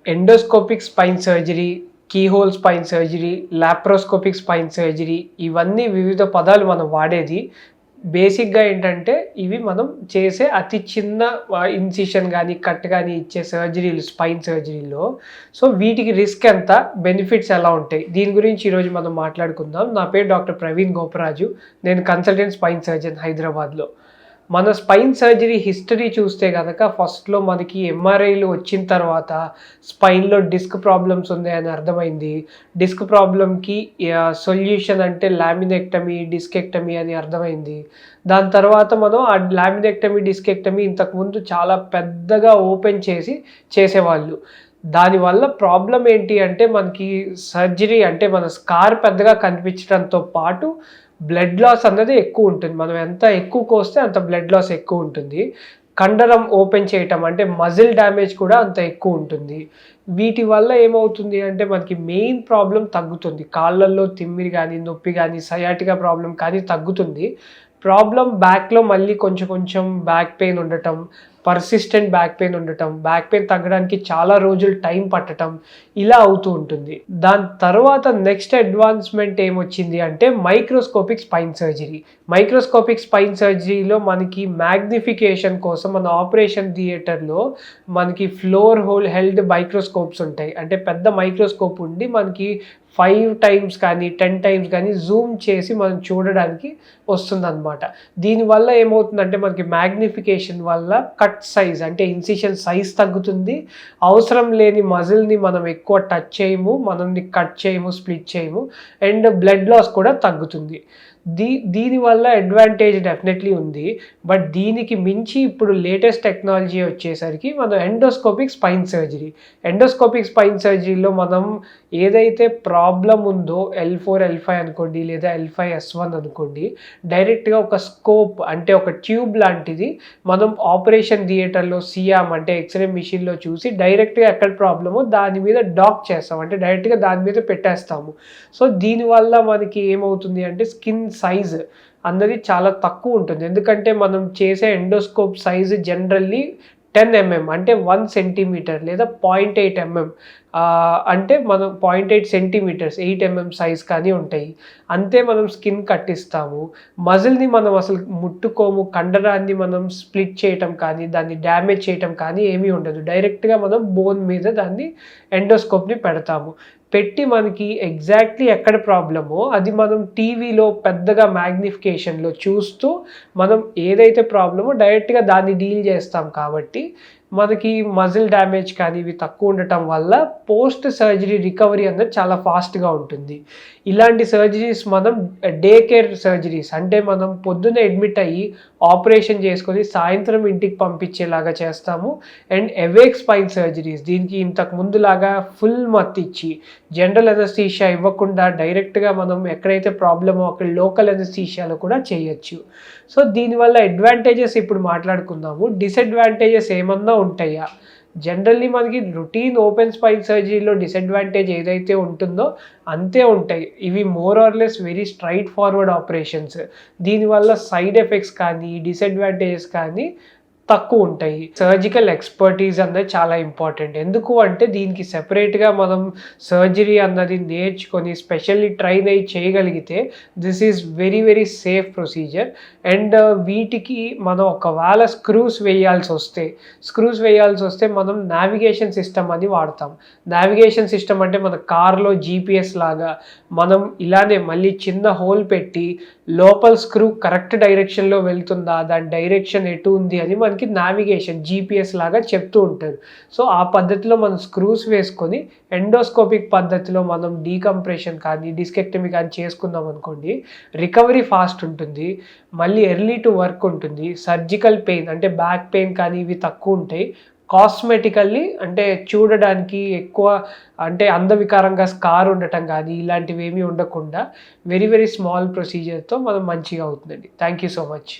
Endoscopic spine surgery, keyhole spine surgery, laparoscopic spine surgery ఇవన్నీ వివిధ పదాలు మనం వాడేది. బేసిక్‌గా ఏంటంటే ఇవి మనం చేసే అతి చిన్న ఇన్సిషన్ గానీ, కట్ గానీ ఇచ్చే సర్జరీలు స్పైన్ సర్జరీలో. సో, వీటికి రిస్క్ ఎంత? బెనిఫిట్స్ ఎలా ఉంటాయి? దీని గురించి ఈరోజు మనం మాట్లాడుకుందాం. నా పేరు డాక్టర్ ప్రవీణ్ గోపరాజు. నేను కన్సల్టెంట్ స్పైన్ సర్జన్ హైదరాబాద్‌లో. మన స్పైన్ సర్జరీ హిస్టరీ చూస్తే గనక ఫస్ట్‌లో మనకి ఎంఆర్ఐలు వచ్చిన తర్వాత స్పైన్‌లో డిస్క్ ప్రాబ్లమ్స్ ఉన్నాయని అర్థమైంది. డిస్క్ ప్రాబ్లమ్‌కి సొల్యూషన్ అంటే లామినెక్టమీ, డిస్కెక్టమీ అని అర్థమైంది. దాని తర్వాత మనం ఆ లామినెక్టమీ, డిస్కెక్టమీ ఇంతకుముందు చాలా పెద్దగా ఓపెన్ చేసి చేసేవాళ్ళు. దానివల్ల ప్రాబ్లమ్ ఏంటి అంటే మనకి సర్జరీ అంటే మన స్కార్ పెద్దగా కనిపించడంతో పాటు బ్లడ్ లాస్ అన్నది ఎక్కువుంటుంది. మనం ఎంత ఎక్కువ కోస్తే అంత బ్లడ్ లాస్ ఎక్కువుంటుంది. కండరం ఓపెన్ చేయటం అంటే మజిల్ డ్యామేజ్ కూడా అంత ఎక్కువుంటుంది. వీటి వల్ల ఏమవుతుంది అంటే మనకి మెయిన్ ప్రాబ్లమ్ తగ్గుతుంది. కాళ్ళల్లో తిమ్మిరి గానీ, నొప్పి గానీ, సయాటికా ప్రాబ్లమ్ కానీ తగ్గుతుంది. ప్రాబ్లమ్ బ్యాక్‌లో మళ్ళీ కొంచెం కొంచెం బ్యాక్ పెయిన్ ఉండటం, పర్సిస్టెంట్ బ్యాక్ పెయిన్ ఉండటం, బ్యాక్ పెయిన్ తగ్గడానికి చాలా రోజులు టైం పట్టటం ఇలా అవుతూ ఉంటుంది. దాని తర్వాత నెక్స్ట్ అడ్వాన్స్‌మెంట్ ఏమొచ్చింది అంటే microscopic spine surgery. Microscopic spine సర్జరీలో మనకి మ్యాగ్నిఫికేషన్ కోసం మన ఆపరేషన్ థియేటర్‌లో మనకి ఫ్లోర్ హోల్ హెల్డ్ మైక్రోస్కోప్స్ ఉంటాయి. అంటే పెద్ద మైక్రోస్కోప్ ఉండి మనకి 5 టైమ్స్ కానీ, 10 టైమ్స్ కానీ జూమ్ చేసి మనం చూడడానికి వస్తుందనమాట. దీనివల్ల ఏమవుతుందంటే మనకి మ్యాగ్నిఫికేషన్ వల్ల కట్ సైజ్ అంటే ఇన్సిషన్ సైజ్ తగ్గుతుంది. అవసరం లేని మజిల్‌ని మనం ఎక్కువ టచ్ చేయము, మనల్ని కట్ చేయము, స్ప్లిట్ చేయము అండ్ బ్లడ్ లాస్ కూడా తగ్గుతుంది. దీనివల్ల అడ్వాంటేజ్ డెఫినెట్‌లీ ఉంది. బట్ దీనికి మించి ఇప్పుడు లేటెస్ట్ టెక్నాలజీ వచ్చేసరికి మనం endoscopic spine surgery. Endoscopic spine సర్జరీలో మనం ఏదైతే ప్రాబ్లమ్ ఉందో L4, L5 అనుకోండి లేదా L5S1 అనుకోండి. డైరెక్ట్‌గా ఒక స్కోప్ అంటే ఒక ట్యూబ్ లాంటిది మనం ఆపరేషన్ థియేటర్‌లో సియామ్ అంటే ఎక్స్‌రే మెషిన్‌లో చూసి డైరెక్ట్‌గా ఎక్కడ ప్రాబ్లమో దాని మీద డాక్ చేస్తాం. అంటే డైరెక్ట్‌గా దాని మీద పెట్టేస్తాము. సో, దీనివల్ల మనకి ఏమవుతుంది అంటే స్కిన్ సైజ్ అన్నది చాలా తక్కువ ఉంటుంది. ఎందుకంటే మనం చేసే ఎండోస్కోప్ సైజ్ జనరల్లీ 10 అంటే 1 సెంటీమీటర్ లేదా 0.8 అంటే మనం 0.8 సెంటీమీటర్స్ 8 సైజ్ కానీ ఉంటాయి. అంతే మనం స్కిన్ కట్టిస్తాము. మజిల్‌ని మనం అసలు ముట్టుకోము. కండరాన్ని మనం స్ప్లిట్ చేయటం కానీ, దాన్ని డ్యామేజ్ చేయటం కానీ ఏమీ ఉండదు. డైరెక్ట్‌గా మనం బోన్ మీద దాన్ని ఎండోస్కోప్‌ని పెడతాము. పెట్టి మనకి ఎగ్జాక్ట్‌లీ ఎక్కడ ప్రాబ్లమో అది మనం టీవీలో పెద్దగా మ్యాగ్నిఫికేషన్‌లో చూస్తూ మనం ఏదైతే ప్రాబ్లమో డైరెక్ట్‌గా దాన్ని డీల్ చేస్తాం కాబట్టి మనకి మజిల్ డ్యామేజ్ కానీ ఇవి తక్కువ ఉండటం వల్ల పోస్ట్ సర్జరీ రికవరీ అనేది చాలా ఫాస్ట్‌గా ఉంటుంది. ఇలాంటి సర్జరీస్ మనం డే కేర్ సర్జరీస్ అంటే మనం పొద్దున్న అడ్మిట్ అయ్యి ఆపరేషన్ చేసుకొని సాయంత్రం ఇంటికి పంపించేలాగా చేస్తాము. అండ్ అవేక్ స్పైన్ సర్జరీస్ దీనికి ఇంతకు ముందులాగా ఫుల్ మత్తిచ్చి జనరల్ అనస్థీషియా ఇవ్వకుండా డైరెక్ట్‌గా మనం ఎక్కడైతే ప్రాబ్లమో అక్కడ లోకల్ అనస్థీషియాలో కూడా చేయొచ్చు. సో, దీనివల్ల అడ్వాంటేజెస్ ఇప్పుడు మాట్లాడుకుందాము. డిసడ్వాంటేజెస్ ఏమన్నా ఉంటాయా? జనరల్లీ మనకి రొటీన్ ఓపెన్ స్పైన్ సర్జరీలో డిసడ్వాంటేజ్ ఏదైతే ఉంటుందో అంతే ఉంటాయి. ఇవి more or less very straight forward operations. దీనివల్ల సైడ్ ఎఫెక్ట్స్ కానీ, డిసడ్వాంటేజెస్ కానీ తక్కువుంటాయి. సర్జికల్ ఎక్స్‌పర్టీస్ అన్నది చాలా ఇంపార్టెంట్. ఎందుకు అంటే దీనికి సెపరేట్‌గా మనం సర్జరీ అన్నది నేర్చుకొని స్పెషల్లీ ట్రైన్ అయ్యి చేయగలిగితే this is very very safe procedure. And వీటికి మనం ఒకవేళ స్క్రూస్ వేయాల్సొస్తే మనం నావిగేషన్ సిస్టమ్ అని వాడతాం. నావిగేషన్ సిస్టమ్ అంటే మన కార్‌లో జీపీఎస్ లాగా మనం ఇలానే మళ్ళీ చిన్న హోల్ పెట్టి లోపల స్క్రూ కరెక్ట్ డైరెక్షన్‌లో వెళ్తుందా? దాని డైరెక్షన్ ఎటు ఉంది అని మనకి నావిగేషన్ జీపీఎస్ లాగా చెప్తూ ఉంటారు. సో, ఆ పద్ధతిలో మనం స్క్రూస్ వేసుకొని ఎండోస్కోపిక్ పద్ధతిలో మనం డీకంప్రెషన్ కానీ, డిస్కెక్టమీ కానీ చేసుకున్నాం అనుకోండి, రికవరీ ఫాస్ట్ ఉంటుంది. మళ్ళీ ఎర్లీ టు వర్క్ ఉంటుంది. సర్జికల్ పెయిన్ అంటే బ్యాక్ పెయిన్ కానీ ఇవి తక్కువుంటాయి. కాస్మెటికల్లీ అంటే చూడడానికి ఎక్కువ అంటే అందవికారంగా స్కార్ ఉండటం కానీ ఇలాంటివేమీ ఉండకుండా వెరీ వెరీ స్మాల్ ప్రొసీజర్‌తో మనం మంచిగా అవుతుందండి. Thank you so much.